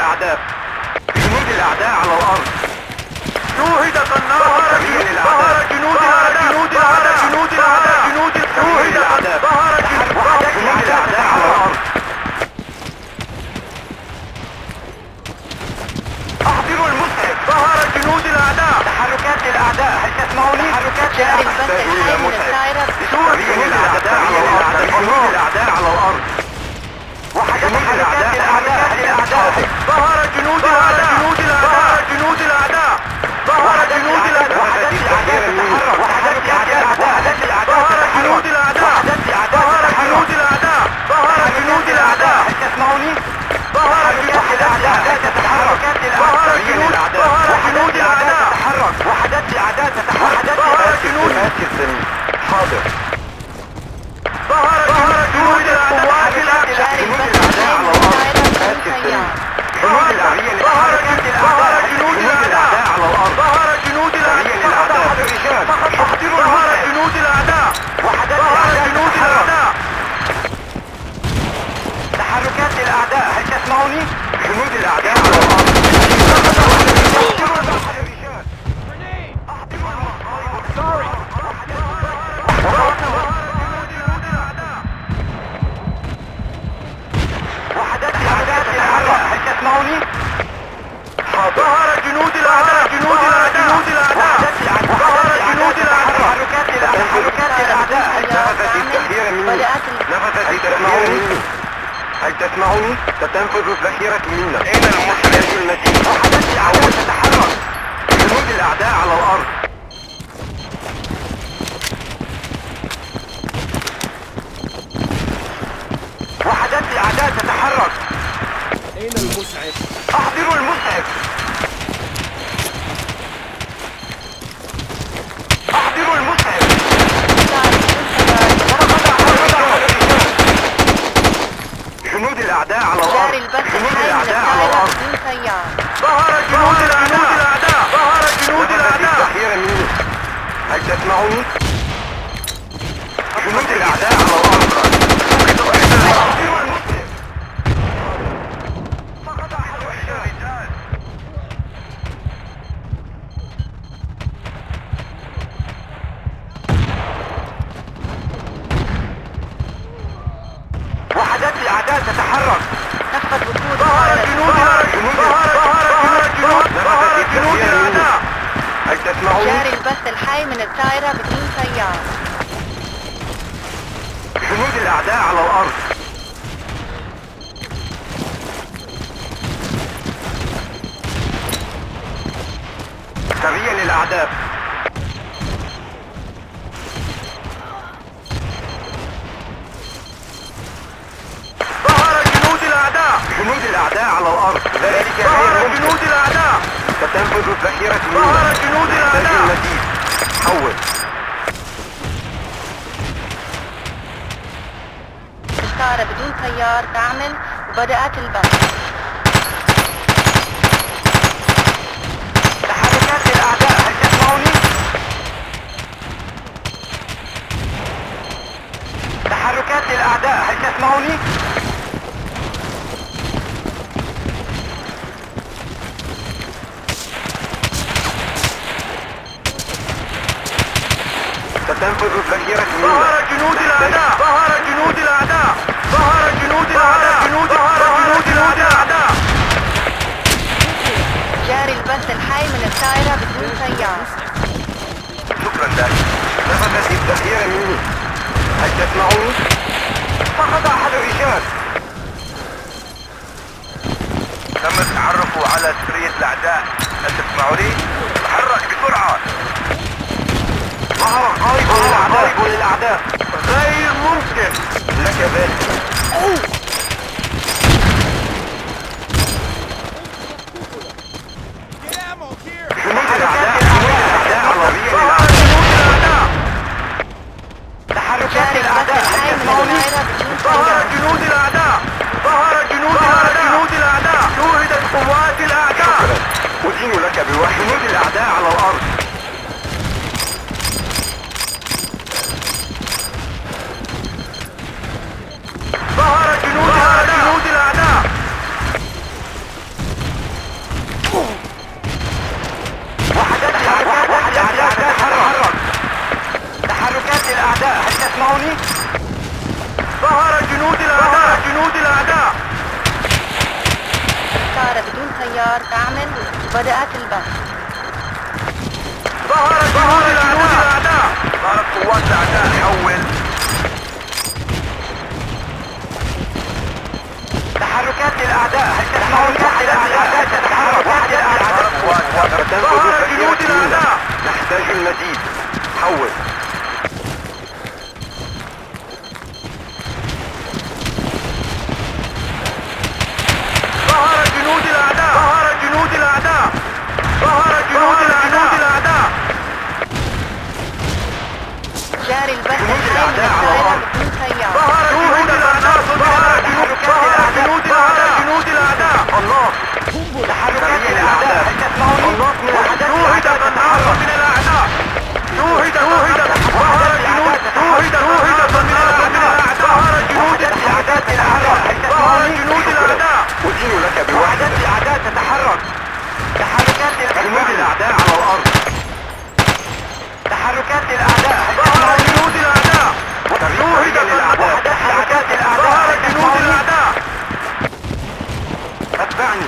الأعداء. جنود الأعداء على الأرض. شوهدت النار. ظهر جنود الأعداء. جنود الأعداء. جنود الأعداء. جنود الأعداء. ظهر جنود الأعداء على الأرض. احضروا المسعف. ظهر جنود الأعداء. تحركات الأعداء، هل تسمعوني؟ تحركات الأعداء. جنود الأعداء على الأرض. جنود الأعداء على الأرض. وحدث حركات الأعداء. ظهر جنود الأعداء. جنود الأعداء. جنود الأعداء. ظهر جنود الأعداء. وحدث الأعداء تتحرك. وحدث الأعداء. وحدث الأعداء. ظهر جنود الأعداء. ظهر جنود الأعداء. ظهر جنود الأعداء. هل تسمعوني؟ ظهر جنود الأعداء تتحرك. ظهر جنود الأعداء تتحرك. وحدث الأعداء تتحرك. ظهر جنود. حاضر. ظهر جنود القوات الأعداء. جنود الأعداء على الأرض. جنود الأعداء. ظهر جنود الأعداء على الأرض. ظهر جنود الأعداء. احضروا. ظهر جنود الأعداء. ظهر جنود الأعداء. تحركات الأعداء، هل تسمعوني؟ جنود الأعداء على الأرض. تسمعوني؟ ظهر جنود الأعداء. جنود الأعداء. جنود الأعداء. ظهر جنود الأعداء. تحركات الأعداء. نفذت الذخيرة مني. نفذت الذخيرة مني. هل تسمعوني؟ ستنفذ الذخيرة منا. أين المسلح المتين؟ وحدث الأعداء تتحرك. جنود الأعداء على الأرض. وحدث الأعداء تتحرك. أين المسعف؟ احضروا المسعف. احضروا المسعف. جنود الأعداء على الأرض. جنود الأعداء على الأرض. ظهر جنود الأعداء. ظهر جنود الأعداء. الذخيرة مني. هل تسمعوني؟ جنود الأعداء على الأرض. احضروا المسعف. فقد أحد الرجال. وحدات الأعداء تتحرك. نفذ وجود. ظهر جنود الأعداء. هل تسمعوني؟ جاري البث الحي من الطائرة بدون سيار. جنود الأعداء على الأرض. سريا للأعداء. ظهر جنود الأعداء. جنود الأعداء على الأرض. ذلك غير ممكن. جنود الأعداء. ستنفذ الذخيرة منا. ظهر جنود الأعداء. حول. الطائرة بدون سيار تعمل وبدأت البث. تحركات الأعداء، هل تسمعوني؟ تحركات الأعداء، هل تسمعوني؟ ستنفذ الذخيرة منا. ظهر جنود الأعداء. ظهر جنود الأعداء. ظهر جنود الأعداء. جنود الأعداء. جاري البث الحي من الطائرة بدون سيار. شكرا لك. نفذت الذخيرة مني. هل تسمعوني؟ فقد أحد الرجال. تم التعرف على سرية الأعداء. هل تسمعوني؟ تحرك بسرعة. ظهر قائد للأعداء. غير ممكن. لك ذلك. جنود الأعداء. تحركات الأعداء. ظهر جنود الأعداء. ظهر جنود الأعداء. شوهدت قوات الأعداء. أدين لك بوحي. جنود الأعداء على الأرض. ظهر جنود تيار تعمل وبدأت البث. ظهرت جنود الأعداء. ظهرت قوات الأعداء. حول. تحركات الأعداء. هل تسمعون؟ الأعداء تتحرك. ظهرت جنود الأعداء. نحتاج المزيد. حول. ظهرت جنود الأعداء. ظهرت جنود الأعداء. ظهرت جنود الأعداء. جاري البث الحي من الطائرة بدون تيار. ظهرت جنود الأعداء. ظهرت جنود الأعداء. الله. تحركات الأعداء. هل تسمعوني؟ شوهد النار من الأعداء. شوهد ظهرت جنود. شوهد من الأعداء. ظهرت جنود الأعداء تتحرك. ظهرت جنود الأعداء. أدين لك بوحدة الأعداء تتحرك. تحركات جنود الأعداء على الأرض. تحركات الأعداء. ظهرت جنود الأعداء. شوهد تحركات الأعداء. ظهرت جنود الأعداء. اتبعني.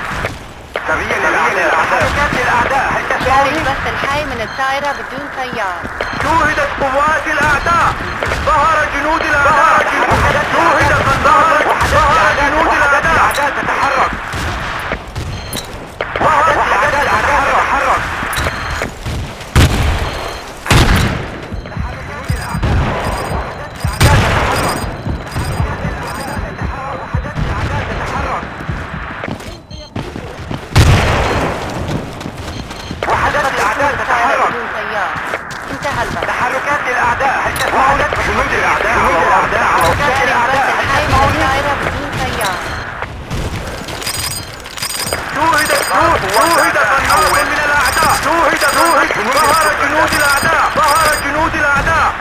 سريا للأعداء. تحركات الأعداء. هل جاري تسمعوني؟ البث الحي من الطائرة بدون تيار. شوهدت قوات الأعداء. ظهر جنود الأعداء. ظهر جنود الأعداء تتحرك. وحدة الأعداء تتحرك. وحدة الأعداء تتحرك. بدون تيار. انتهى البث. تحركات الأعداء. هل تسمعون؟ جنود الأعداء. جاري البث الحي من الطائرة بدون تيار. شوهد النار من الأعداء. ظهر جنود الأعداء. ظهر جنود الأعداء.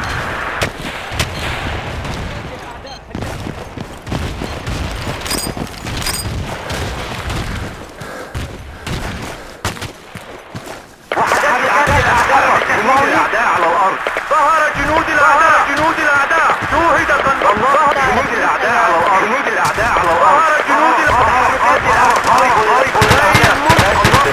وحدت الأعداء. جنود الأعداء على الأرض. ظهر جنود الأعداء. شوهد النار. جنود الأعداء على الأرض. جنود الأعداء على الأرض. ظهر جنود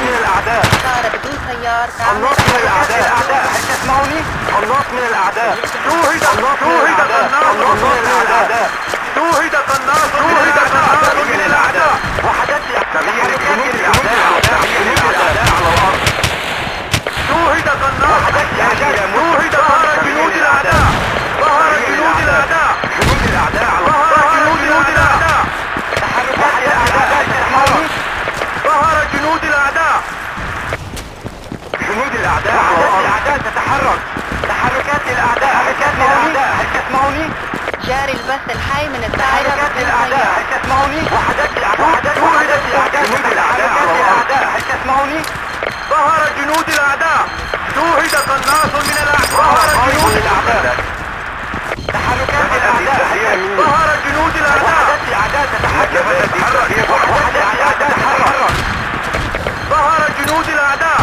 من الأعداء. طائرة بدون تيار تعمل. النص من الأعداء. هل تسمعوني؟ النص من الأعداء. شوهد النار من الأعداء. شوهد النار من الأعداء. وحدت جنود الأعداء على الأرض. شوهد النار. ظهر جنود الأعداء. ظهر جنود الأعداء. جنود الأعداء على الأرض. ظهر جنود الأعداء. تحركات الأعداء تسمعوني؟ ظهر جنود الأعداء. جنود الأعداء على الأرض. الأعداء تتحرك. تحركات الأعداء. هل تسمعوني؟ جاري البث الحي من الطائرة تحركات بدون الأعداء. تيار. هل تسمعوني؟ وحدت الأعداء. جنود الأعداء. هل تسمعوني؟ ظهر جنود الأعداء. شوهد قناص من الأعداء. ظهر جنود الأعداء. تحركات الأعداء. ظهر جنود الأعداء. وحدت الأعداء تتحرك. وحدت الأعداء تتحرك. ظهر جنود الأعداء.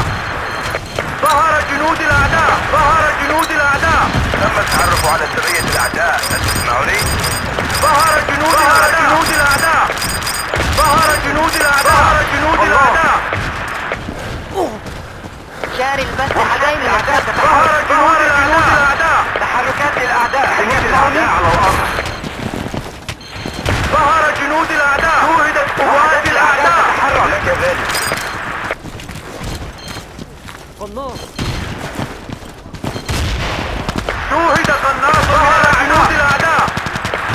ظهر جنود الأعداء. ظهر جنود الأعداء. تم التعرف على سرية الأعداء. هل تسمعوني؟ ظهر جنود الأعداء. ظهر جنود الأعداء. جاري البث الحي من الطائرة. ظهر جنود الأعداء. تحركات الأعداء. جنود الأعداء على الأرض. ظهر جنود الأعداء. شوهدت قوات الأعداء. تحرك. لك ذلك. قناص. شوهد قناص من جنود الأعداء.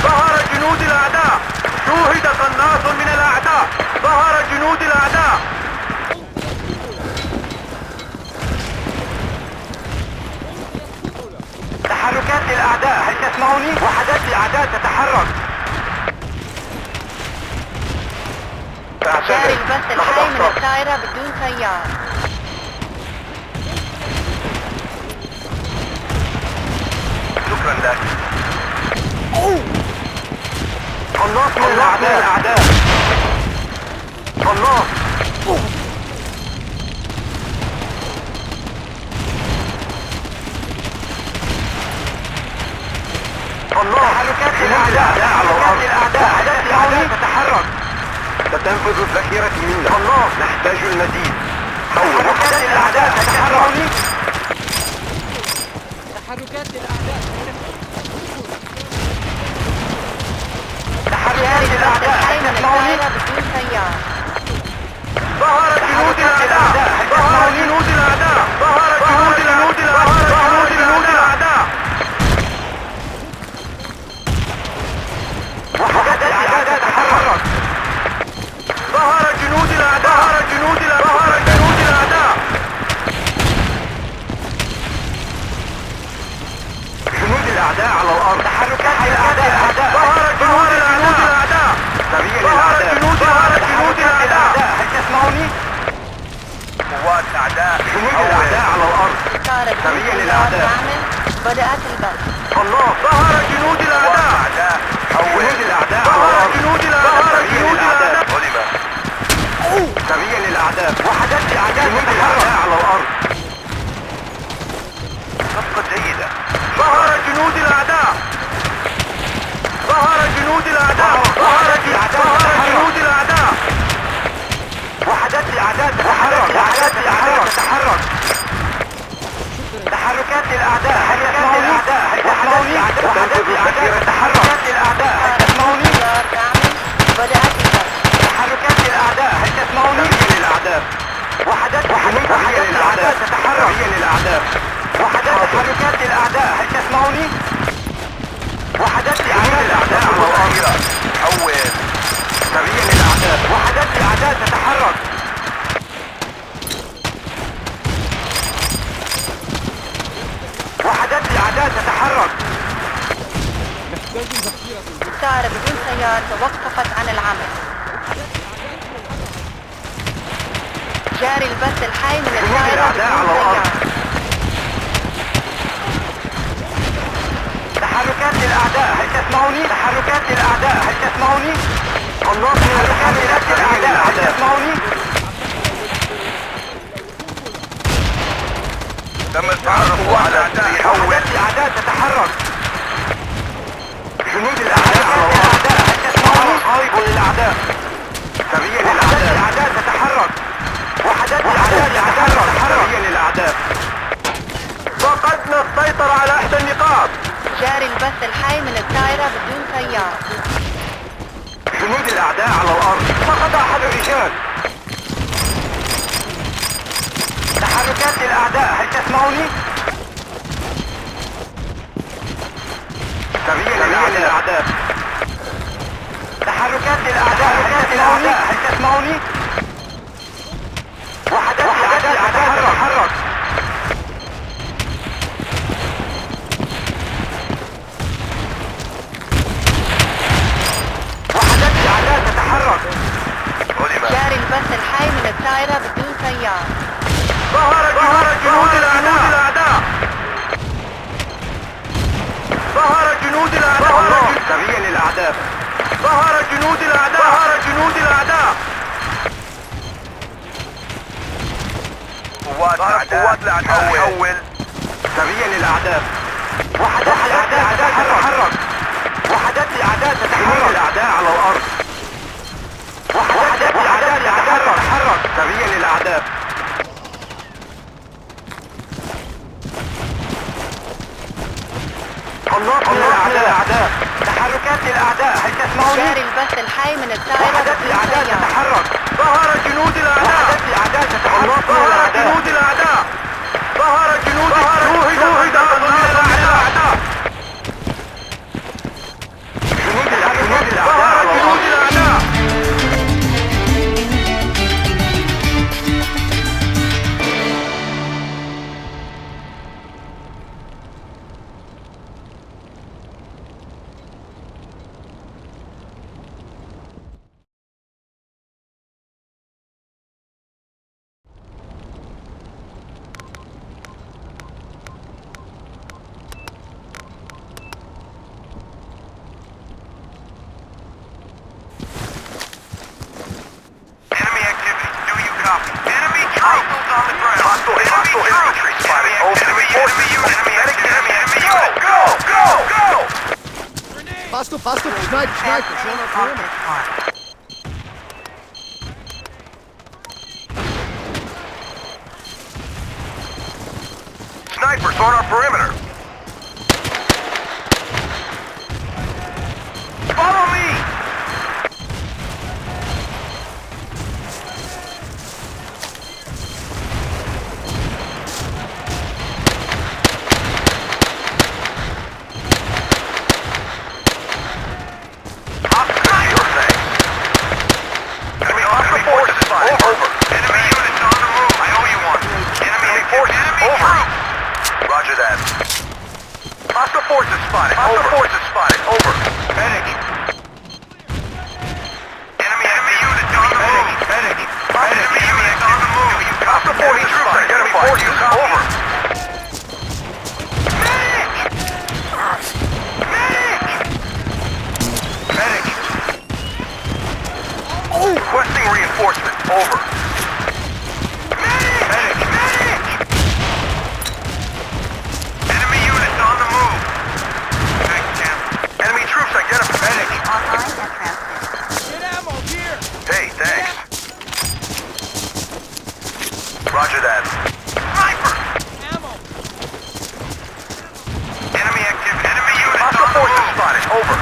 ظهر جنود الأعداء. شوهد قناص من الأعداء. ظهر جنود الأعداء. تحركات الأعداء. هل تسمعوني؟ وحدات الأعداء تتحرك. جاري البث الحي من الطائرة بدون تيار. شكرا لك. قناص من الأعداء. قناص. تحركات الأعداء على الأرض. الأعداء تتحرك. ستنفذ الذخيرة منا. الله، نحتاج المزيد. حول وحدات الأعداء تتحرك. تحركات للأعداء. جاري البث الحي من الطائرة بدون طيار. ظهر جنود الأعداء. ظهر جنود الأعداء. ظهر جنود الأعداء. ظهر جنود الأعداء. وحدات الأعداء تتحرك. ظهر جنود الأعداء. ظهر جنود الأعداء. ظهر جنود الأعداء. جنود الأعداء على الأرض. تحركات الأعداء. ظهر جنود الأعداء. سريع للأعداء. ظهر جنود الأعداء. هل تسمعوني؟ قوات الأعداء. جنود الأعداء على الأرض. سريع للأعداء. بدأت البث. الله، ظهر جنود الأعداء. جنود الأعداء على الأرض. جنود الأعداء. جنود الأعداء. سريع للأعداء. وحدات الأعداء. جنود الأعداء على الأرض. صفقة جيدة. ظهر جنود الأعداء. ظهر جنود الأعداء. ظهر جنود الأعداء. وحدات الأعداء تتحرك. وحدات الأعداء تتحرك. تحركات الأعداء. حركات الأعداء. وحدات الأعداء. وحدات الأعداء تتحرك. الأعداء. هل تسمعوني؟ بدأت البث. تحركات الأعداء. هل تسمعوني؟ سريع للأعداء. وحدات الأعداء تتحرك. سريع للأعداء. وحدات تحركات الأعداء. هل تسمعوني؟ وحدات الأعداء على الأرض. حول. سريع للأعداء. وحدات الأعداء تتحرك. وحدات الأعداء تتحرك. نحتاج ذخيرة. الطائرة بدون طيار توقفت عن العمل. جاري البث الحي من الطائرة بدون طيار. تحركات الأعداء. هل تسمعوني؟ تحركات الأعداء. هل تسمعوني؟ الله، تحركات الأعداء. هل تسمعوني؟ تم التعرف على وحدات الأعداء تتحرك. جنود الأعداء على الأرض. هل تسمعوني؟ خارق للأعداء. سريع للأعداء. الأعداء تتحرك. وحدات الأعداء تتحرك. سريع للأعداء. فقدنا السيطرة على إحدى النقاط. جاري البث الحي من الطائرة بدون طيار. جنود الأعداء على الأرض. سقط أحد الرجال. تحركات الأعداء. هل تسمعوني؟ سريع للأعداء. تحركات الأعداء. هل تسمعوني؟ وحدات الأعداء تتحرك. وحدات الأعداء تتحرك. جاري البث الحي من الطائرة بدون طيار. ظهر جنود الأعداء. ظهر جنود الأعداء. سريع للأعداء. ظهر جنود الأعداء. ظهر جنود الأعداء. قوات الأعداء. حول. سريع للأعداء. وحدات الأعداء تتحرك. وحدات الأعداء تتحرك. الأعداء على الأرض. وحدات الأعداء تتحرك. سريع للأعداء. الله، الأعداء. تحركات الأعداء. هل تسمعوني؟ جاري البث الحي من الطائرة وحدات بدون الأعداء طيار. تتحرك. ظهر جنود الأعداء. وحدات الأعداء تتحرك. ظهر جنود الأعداء. ظهر جنود الأعداء. جنود الأعداء. جنود الأعداء. ظهر جنود الأعداء. Hostile, sniper, on our perimeter. Snipers on our perimeter. Follow me! Hostile forces spotted. Hostile forces spotted. Over. Medic. Enemy units on the move. Medic. Enemy units on the move. Hostile forces spotted. Enemy forces over. Medic. Medic. Medic. Requesting reinforcement. Over. Online and transmitting. Get ammo here! Hey, thanks. Roger that. Sniper! Ammo! Enemy activity. Enemy units. Hostile forces spotted. Over.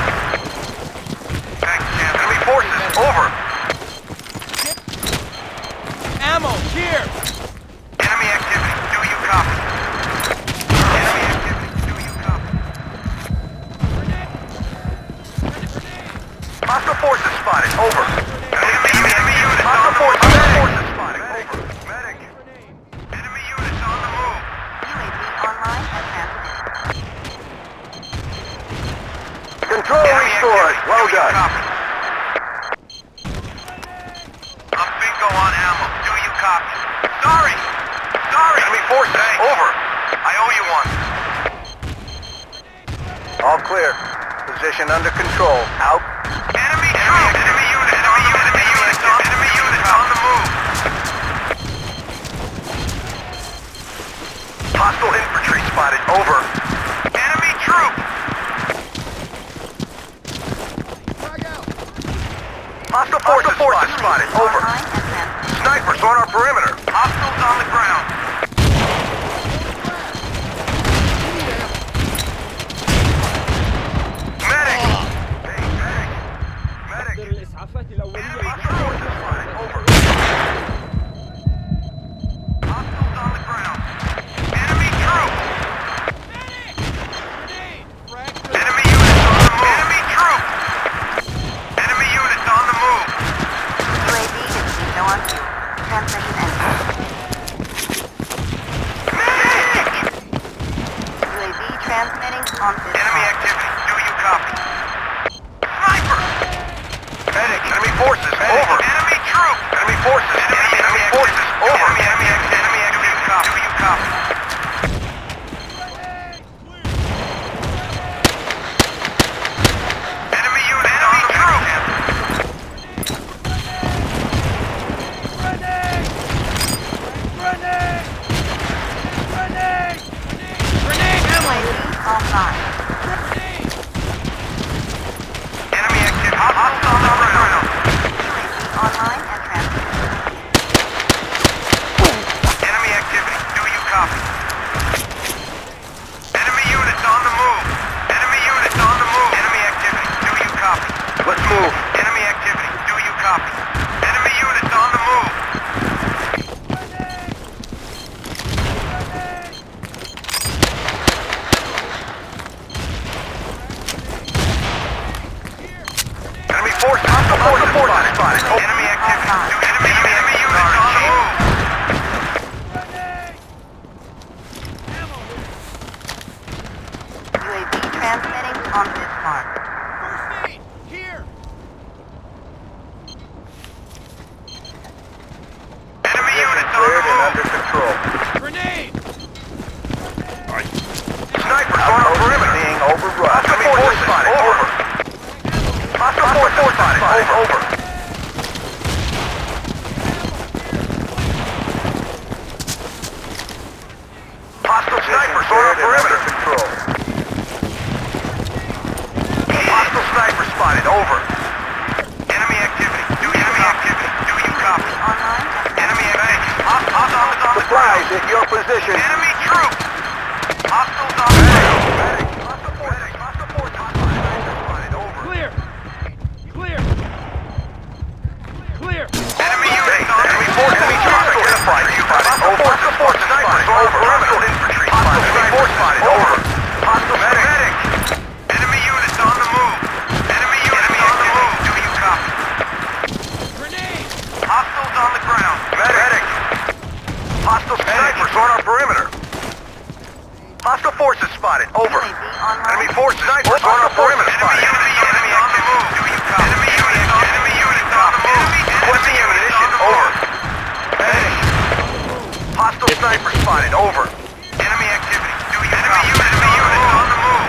Thanks, Cam. Enemy forces. Over. Ammo here! Enemy activity. Do you copy? Enemy activity. Do you copy? Hostile forces spotted. Over. Enemy units. Hostile forces spotted. Over. Medic. Enemy units on the move. UAV online and transmitting. Control restored. Well done. A bingo on ammo. Do you copy? Sorry. Enemy forces. Over. I owe you one. All clear. Position under control. Out. Enemy troops! Enemy units on the move! Hostile infantry spotted. Over. Enemy troop! Hostile forces spotted. Over. Online and transmitting. Snipers on our perimeter. Hostiles on the ground. Medic! أحضر الإسعافات الأولية. Over. Hostiles on the ground. Enemy troops! Enemy units on the move! Enemy troops! Enemy units on the move! UAV is no on view. Transmission ended. Medic! UAV transmitting on this Enemy call. activity. Do you copy? Sniper! Medic! Enemy forces! Over! Enemy troop! Enemy forces! Enemy forces! Over! Enemy activity. Do you copy? Do you copy? Enemy unit on the troop! UAV offline. Enemy activity. Hostile on the ground. UAV online and transmitting. Enemy activity. Do you copy? Enemy units on the move. Enemy units on the move. Enemy activity. Do you copy? Let's move. Enemy activity. Do you copy? Enemy units on the move. Enemy force. Hostile forces spotted. Enemy activity. Enemy units on the move. UAV transmitting on this mark. First aid! Here! Enemy units on the move. Under control. Grenade! Snipers on our perimeter. Being overrun. Hostile forces spotted. Over. Hostile forces spotted. Over. Hostile snipers on our perimeter. Control. Hostile sniper spotted. Over. Enemy activity. Do you copy? Online and Enemy activity. Hostiles on the ground. Supplies at your position. Enemy troops. forces identified. Over. Hostile forces spotted. Over. Hostile infantry spotted. Enemy force spotted. Over. Hostile medic. Enemy units on the move. Enemy units on the move. Do you copy? Grenade! Hostiles on the ground. Medic. Hostile snipers on our perimeter. Hostile forces spotted. Over. Enemy force snipers on our perimeter spotted. Enemy on the move. Do you copy? Enemy units on the move. Requesting ammunition. Over. Medic. Hostile sniper spotted. Over. Enemy activity. Do you copy? Enemy units on the move.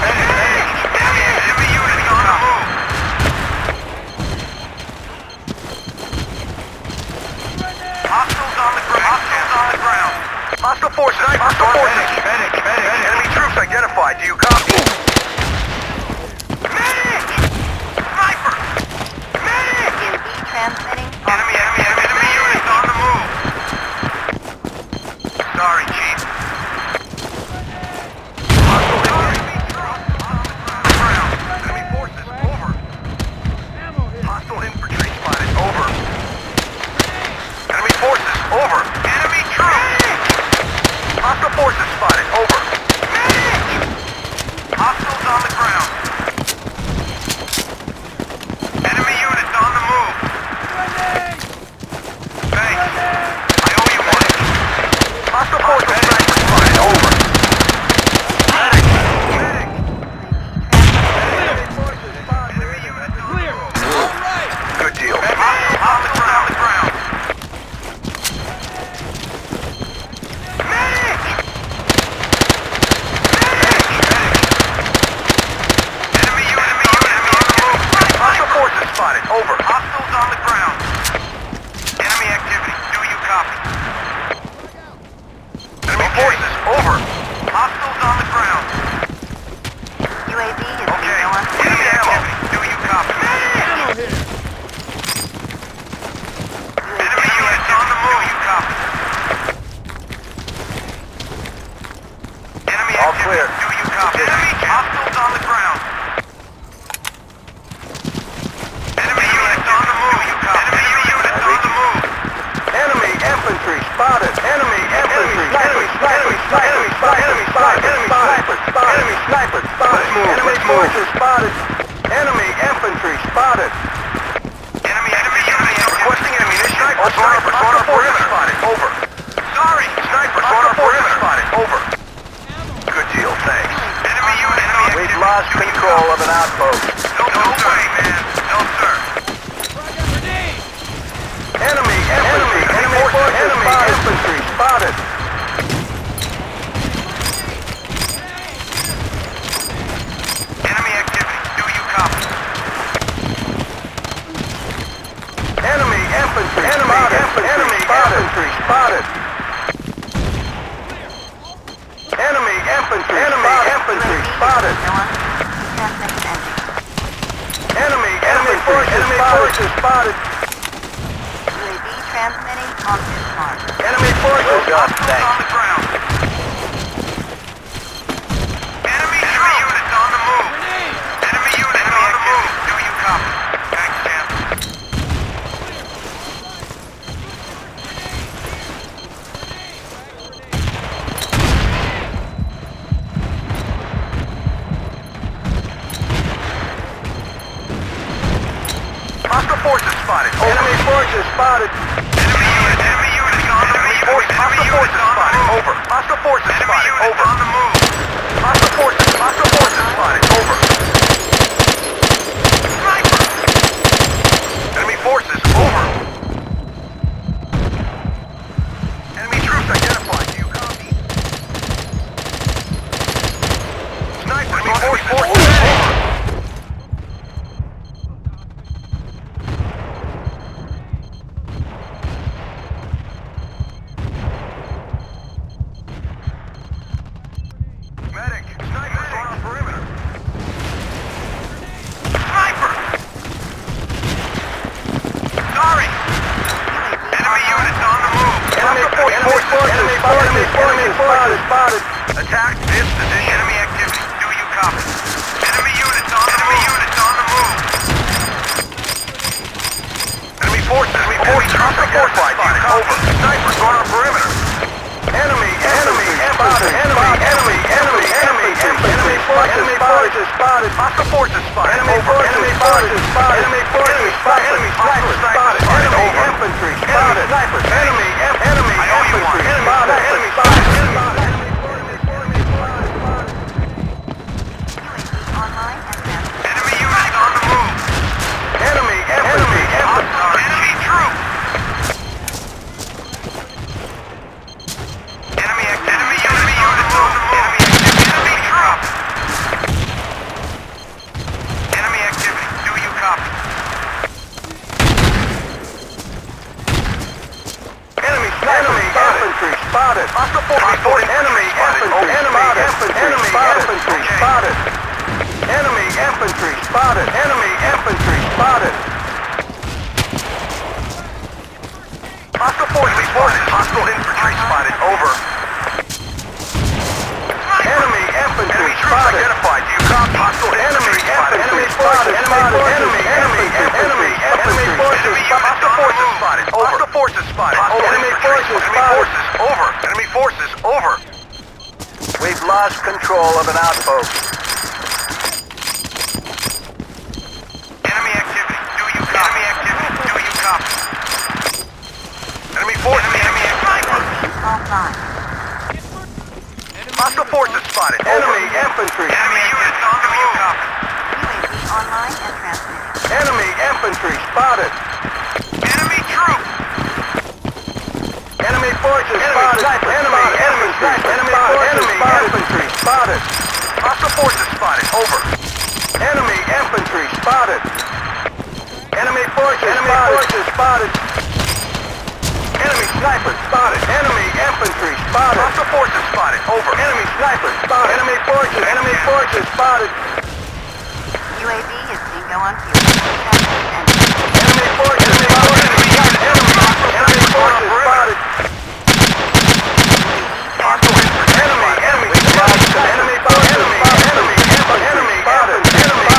Medic. Enemy units on the move. Hostiles on the ground. Hostiles on the ground. Hostile force sniper. Hostile forces. Medic. Enemy troops identified. Do you copy? Medic. Sniper. Medic. Transmitting. Enemy units on the move. Sorry, Chief. Hostile enemy troops on the ground. Enemy forces. Over. Hostile infantry spotted. Over. Enemy forces. Over. Enemy troops. Hostile forces spotted. Over. Hostiles on the ground. Enemy units on the move. Thanks. I owe you one. Hostile forces spotted. Over. Medic. Enemy forces spotted. Enemy units on the Clear! move. All right! Good deal. Hostiles on the ground. Medic! Enemy units on the move. Hostile forces spotted. Over. Hostiles on the ground. Enemy activity. Do you copy? Enemy forces. Over. Hostiles on the ground. UAV is Okay. being launched. Enemy activity. Do you copy? Ammo here! Enemy units on the move. Do you copy? Enemy All activity. clear. Do you copy? Enemy hostiles on the ground. Enemy units on the move. Do you copy? Enemy units on the move. Enemy infantry spotted. Enemy infantry. Enemy snipers spotted. Enemy snipers spotted. Enemy forces spotted. Enemy infantry spotted. Enemy units requesting ammunition. Snipers on our perimeter spotted. Over. Sorry. Snipers on our perimeter spotted. Over. Good deal, thanks. Enemy unit. We've lost control of an outpost. No way, man. No, sir. Grenade! Enemy infantry. Enemy infantry spotted. Enemy activity. Do you copy? Enemy infantry. Enemy infantry spotted. Enemy infantry spotted. Transmission ending. Enemy forces spotted. UAV transmitting on this mark. Enemy forces Hostiles on the ground. Enemy units on the move. Grenade! Enemy units on the move. Do you copy? Thanks, champ. Hostile forces spotted. Enemy forces spotted. Enemy units on the move. Hostile forces spotted. Over. Hostile forces spotted. Over. On the move. Hostile forces spotted. Over. Sniper. Enemy forces. Over. Enemy troops identified. Do you copy? Sniper. Enemy forces. Over. Medic. Snipers on our perimeter. Sniper! Sorry! Enemy units on the move. Enemy forces spotted. Attack this position. Enemy activity. Do you copy? Enemy units on the move. Enemy forces. Enemy troops identified. Over. Snipers on our perimeter. Enemy spotted. Enemy forces spotted. Hostile forces spotted. Enemy forces spotted. Enemy forces spotted. Enemy snipers spotted. Enemy infantry spotted. Snipers. Enemy infantry spotted. Enemy spotted. Online and transmitting. Enemy units on the move. Enemy troop. Enemy units on the move. Enemy troop. Enemy activity. Do you copy? Enemy infantry spotted. Enemy infantry spotted. Enemy infantry spotted. Enemy infantry spotted. Hostile forces spotted. Hostile infantry spotted. Over. Enemy infantry spotted. Identified. You copy. Hostile enemy spotted. Enemy forces spotted. Enemy forces. Hostile forces spotted. Over. Hostile forces spotted. Enemy forces spotted. Over. Enemy forces over. We've lost control of an outpost. Enemy activity. Do you copy? Enemy force. Enemy Offline. hostile forces spotted. Enemy infantry. Enemy units on the move. UAV online and transmitting. Enemy infantry spotted. Enemy troop. Enemy forces spotted. Enemy infantry spotted. Hostile forces spotted. Over. Enemy infantry spotted. Enemy forces spotted. Enemy sniper spotted. Enemy infantry spotted. Hostile forces spotted. Over. Enemy sniper spotted. Enemy forces spotted. UAV is bingo on fuel. Enemy forces spotted. Enemy forces spotted. Hostile infantry. Enemy forces spotted. Enemy spotted. Enemy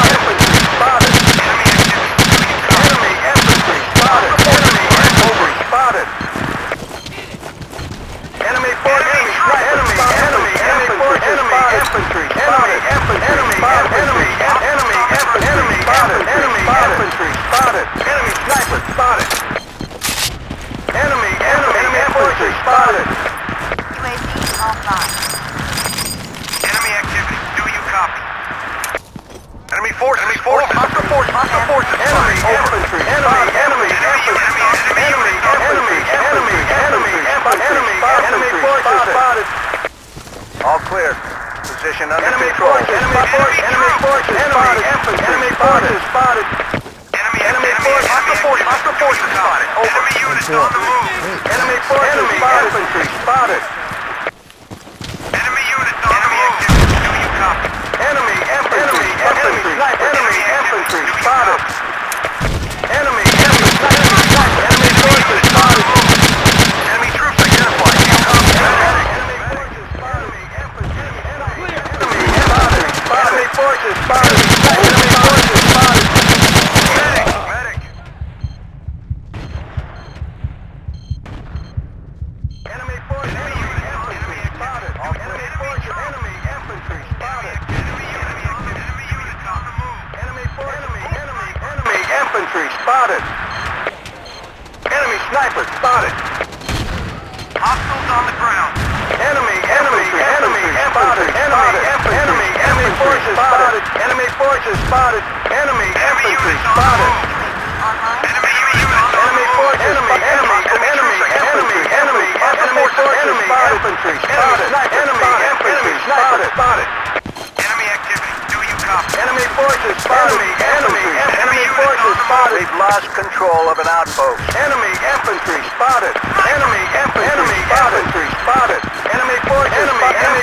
infantry spotted. Enemy infantry spotted. Enemy infantry spotted. Enemy forces spotted. Enemy infantry spotted. Infantry spotted. Enemy sniper spotted. Enemy infantry spotted. UAV offline. Enemy activity. Do you copy? Enemy forces. Hostile forces. Enemy infantry. Enemy forces spotted. All clear. Position under control. Enemy forces spotted. Enemy forces spotted. Hostile forces spotted. Over. Enemy units on the move. Enemy infantry spotted. Enemy units on the move. Do you copy? Enemy infantry spotted. Enemy forces spotted. Enemy troops identified. You copy? Enemy forces spotted. Medic. Enemy forces. Enemy spotted. Enemy infantry spotted. Enemy units on the move. Enemy infantry spotted. Enemy sniper spotted. Hostiles on the ground. Enemy spotted. Enemy forces spotted. Enemy forces spotted. Enemy infantry spotted. Online. Enemy forces. Enemy infantry spotted. Enemy sniper spotted. Enemy activity. Do you copy? Enemy forces spotted. Enemy forces spotted. We've lost control of an outpost. Enemy infantry spotted. Enemy infantry spotted. Enemy forces. Enemy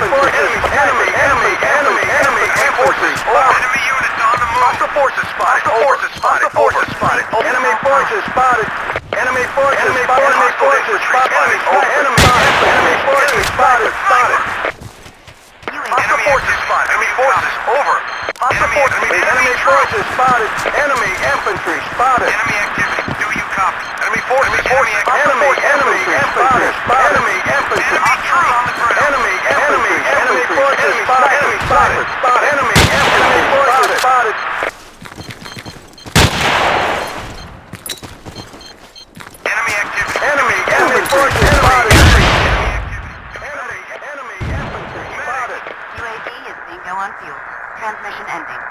forces spotted. Enemy units on the move. Hostile forces spotted. Hostile forces spotted. Enemy forces spotted. Enemy forces spotted. Enemy forces spotted. Enemy forces spotted. Hostile forces spotted. Enemy forces over. Hostile forces. Enemy forces spotted. Enemy infantry spotted. Enemy activity. Do you copy? Enemy forces. Enemy infantry spotted. Enemy infantry. Enemy forces spotted. Enemy spotted. Enemy forces spotted. Enemy activity. Enemy forces spotted. Enemy infantry spotted. UAV is being low on fuel. Transmission ending.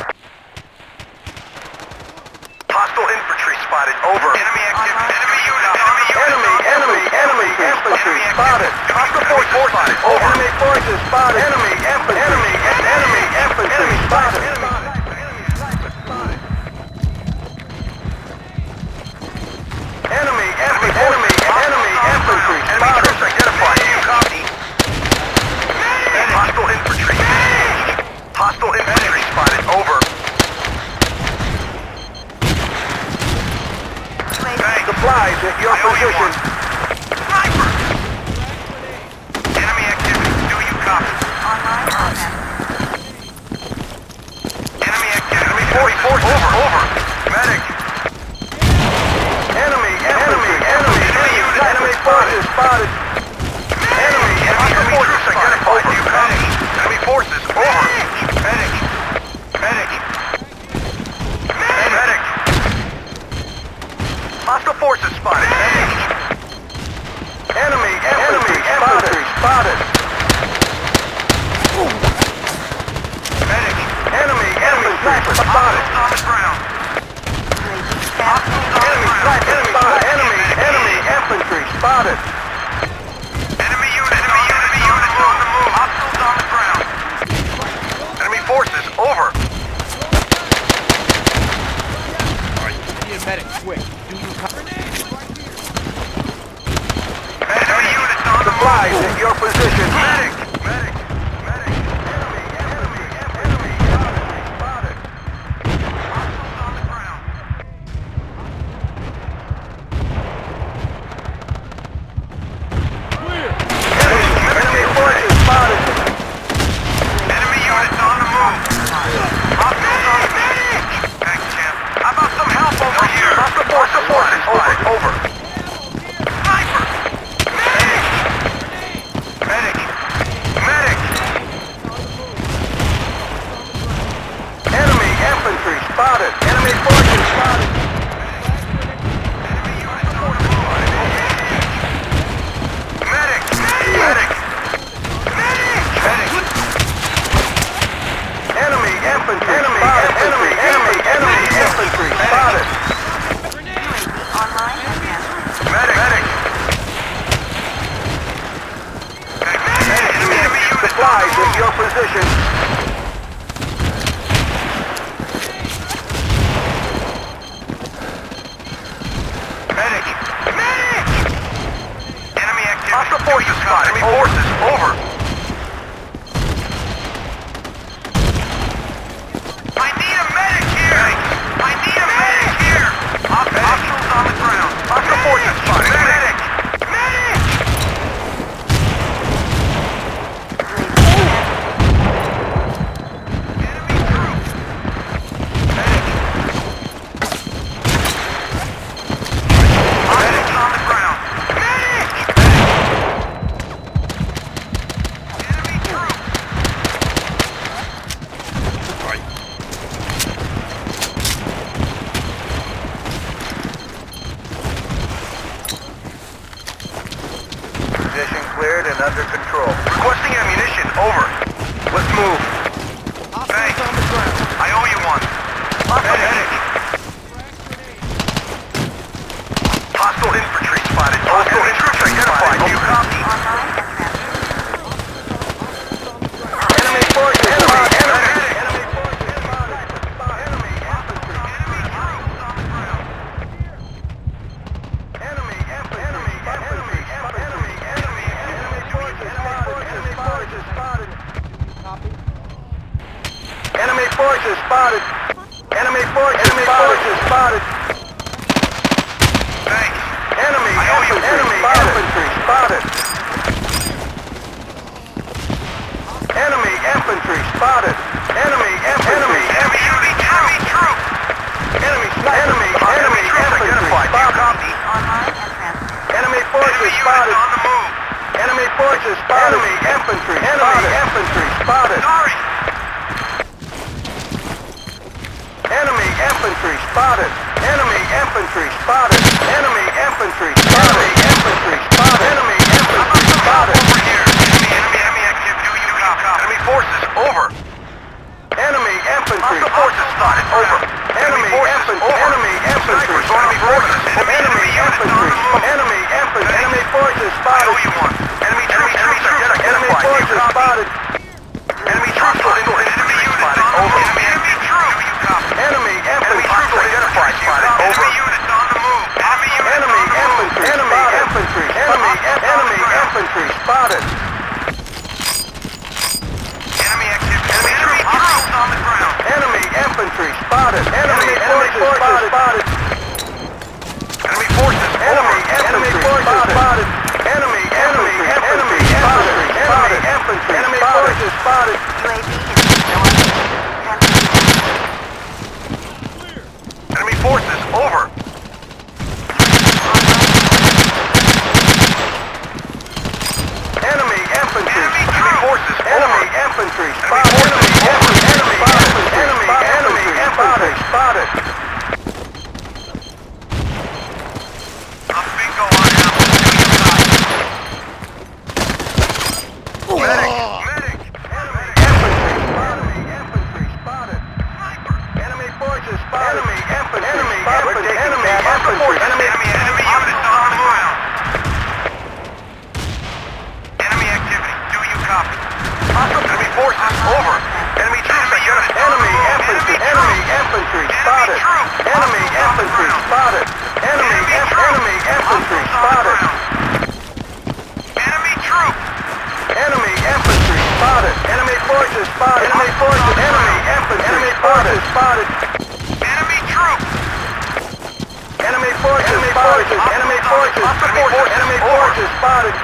Hostile infantry spotted. Over. Enemy activity. Enemy infantry spotted. Hostile forces spotted. Over. Enemy forces spotted. Enemy infantry spotted. Enemy infantry spotted. Troops identified. You copy? Hostile infantry. Hostile infantry spotted. Over. Supplies at your position. Sniper! Enemy activity. Do you copy? Online contact. Enemy activity. Enemy forces. Over. Medic. Enemy forces spotted. Enemy forces identified. Do you copy? Enemy forces. Over. Medic. Hostile forces spotted. Enemy spotted. Medic. Enemy sniper spotted. On the ground. Enemy sniper spotted. Enemy infantry spotted. Enemy units on the move. Hostiles on the ground. Enemy forces over. Be a medic, quick. Do you copy? Enemy units on the move. Supplies at your position. Medic. Spotted. Hostiles on the ground. Enemy forces spotted. Enemy units on the move. Hostiles on the move. Thanks, champ. How about some help over here? Hostile forces spotted. Over. Sniper. Medic. Enemy infantry spotted. Enemy forces spotted. Enemy units on the move. Medic. Enemy infantry spotted. Enemy infantry spotted. Online contact. Medic. Enemy supplies at your position. Medic. Enemy activity. Hostile forces spotted. Enemy forces over. I need a medic here. Hostiles on the ground. Hostile forces spotted. Medic. Enemy troops. Medic. Hostiles on the ground. Medic. Enemy troops. Position cleared and under control. Requesting ammunition. Over. Let's move. Thanks. I owe you one. Medic. Hostile infantry spotted. Hostile infantry identified. Do you copy? Enemy forces spotted. Enemy forces spotted. Enemy infantry. Enemy troops on the ground. Enemy forces spotted. Enemy forces spotted. Thanks. Enemy infantry spotted. Enemy infantry spotted. Enemy troops. Enemy infantry spotted. forces spotted. Enemy forces spotted. Enemy infantry spotted. Sorry. Enemy infantry spotted. Enemy infantry spotted. Enemy infantry spotted. Enemy infantry spotted. Enemy infantry spotted. Over here. Enemy active. Do you copy? Enemy forces over. Enemy infantry. Hostile forces spotted. Over. Enemy infantry. Enemy infantry. Enemy forces. Enemy infantry. Enemy infantry. Enemy forces I spotted. owe you one. Enemy troops. Enemy forces spotted. Enemy troops. Enemy units spotted. Over. Enemy troops. Do you copy? Enemy infantry. Enemy troops identified. Spotted. Over. Enemy units on the move. Enemy units Enemy on the move. infantry. Enemy infantry. Enemy infantry spotted. Enemy activity. Enemy troops on the ground. Enemy infantry spotted. Enemy forces spotted. Enemy forces. Enemy forces spotted. Enemy infantry spotted. Enemy infantry. Enemy forces spotted. UAV is Enemy forces over. Enemy infantry. Enemy forces Enemy over. infantry spotted. Enemy infantry spotted. I'm bingo on ammo. Do you copy? Medic. Infantry spotted. Enemy forces spotted. Enemy infantry spotted. Enemy infantry. Enemy units on the ground. Enemy activity. Do you copy? Enemy forces over. Enemy troops identified. Enemy infantry. Enemy infantry spotted. Enemy infantry spotted. Enemy infantry spotted. Enemy troops. Enemy infantry spotted. Enemy forces spotted. Enemy forces. Enemy infantry. Enemy forces spotted. Enemy troops. Enemy forces spotted. Enemy forces. Enemy forces spotted.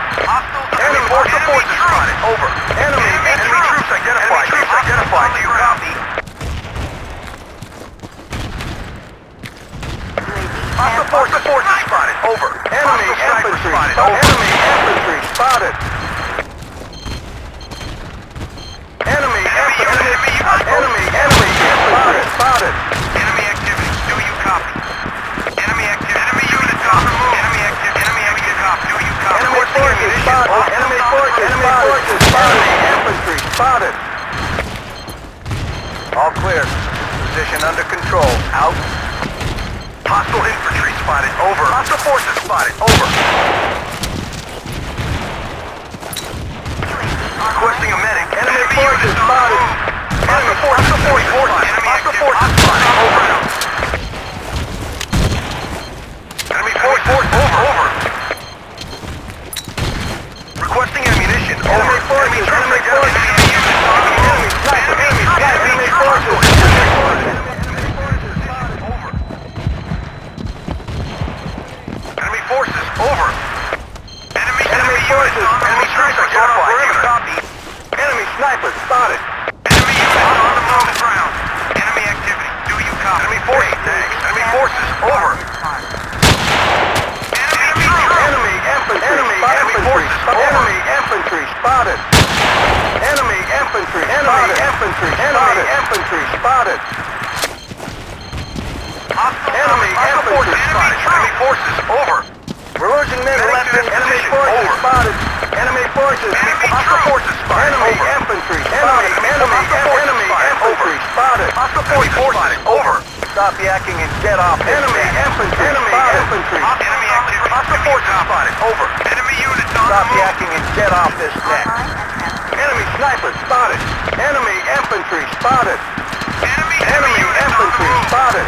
Enemy forces spotted. Over. Enemy troops identified. Troops identified. Do you copy? Hostile forces spotted. Over. Enemy infantry. Enemy infantry spotted. Enemy infantry spotted. Enemy activity. Do you copy? Enemy activity. Enemy units on the move. Enemy activity. Enemy copy. Do you copy? Enemy forces spotted. Enemy forces spotted. Enemy infantry spotted. All clear. Position under control. Out. Hostile infantry spotted. Over. Hostile forces spotted. Over. Requesting a medic. Enemy forces spotted. Hostile forces spotted. Hostile forces spotted. Over. Enemy forces over. Requesting ammunition. Over. Enemy forces. Enemy forces. Enemy forces. Enemy forces over. Enemy forces. Enemy troops are identified. Copy. Enemy sniper spotted. Enemy units on the move. Ground. Enemy activity. Do you copy? Enemy forces. Enemy forces over. Enemy troops. Enemy infantry. Enemy infantry spotted. Enemy infantry. Enemy infantry. Enemy infantry spotted. Enemy infantry spotted. Enemy forces over. We're losing men Medic left. to this Enemy position. forces Over. spotted. Enemy forces. Hostile forces spotted. Enemy Over. infantry. Spotted. Enemy Hostile forces infantry spotted. spotted. Hostile forces spotted. Over. Stop yakking and get off. Enemy infantry. Enemy infantry. Enemy activity. Hostile forces spotted. Over. Enemy units on Stop the move. yakking and get off this neck. Enemy sniper spotted. Enemy infantry spotted. Enemy Enemy units on the infantry move. spotted.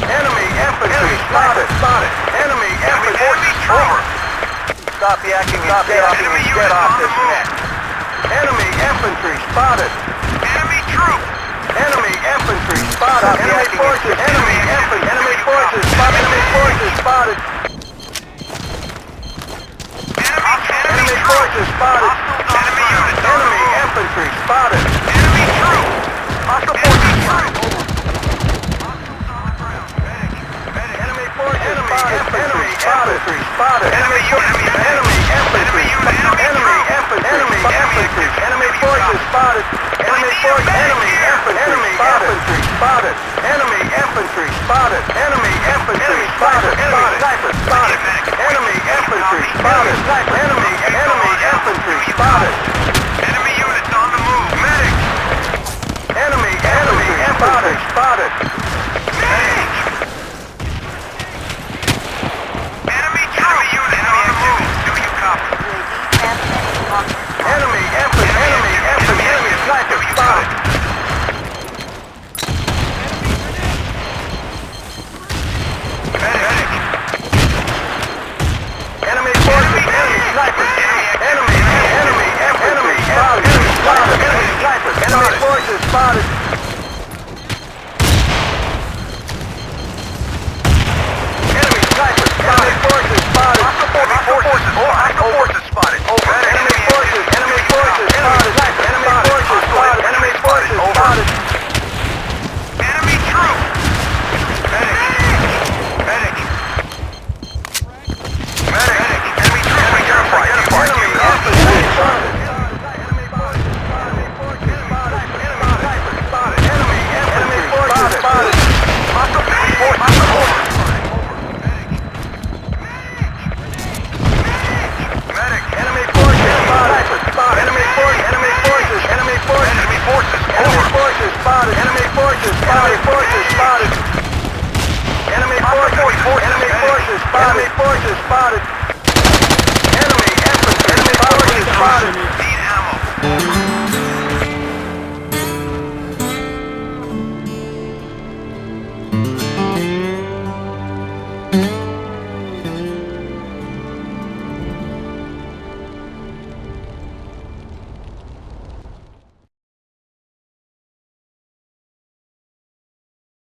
Enemy infantry spotted. Enemy infantry over. Stop yakking and get off this neck. Enemy infantry spotted. Enemy troops. Enemy infantry spotted. Enemy forces. Enemy forces spotted. Enemy forces spotted. Enemy forces spotted. Enemy units on the Enemy move. infantry spotted. Enemy troops. Hostile forces spotted. Enemy forces spotted. Enemy infantry spotted. Enemy infantry. Enemy infantry. Enemy infantry. Enemy forces spotted. Enemy forces. Enemy infantry spotted. Enemy infantry spotted. Enemy infantry spotted. Sniper spotted. Enemy infantry spotted. Enemy infantry spotted. Enemy units on the move. Medic! Enemy infantry spotted. Medic! Enemy units on the move. Do you copy? Enemy sniper spotted. Medic! Enemy forces, enemy sniper. Enemy infantry spotted. Enemy sniper. Enemy forces spotted. Enemy sniper. Enemy forces spotted. Hostile forces spotted. Over. Enemy forces spotted. Enemy forces spotted. Enemy forces spotted. Enemy troops! Medic! Medic! Medic! Enemy troops! Identify! Enemy infantry spotted. Enemy forces spotted. Hostile forces over. Medic! Enemy forces spotted. Enemy forces spotted. Enemy forces spotted. Enemy forces spotted.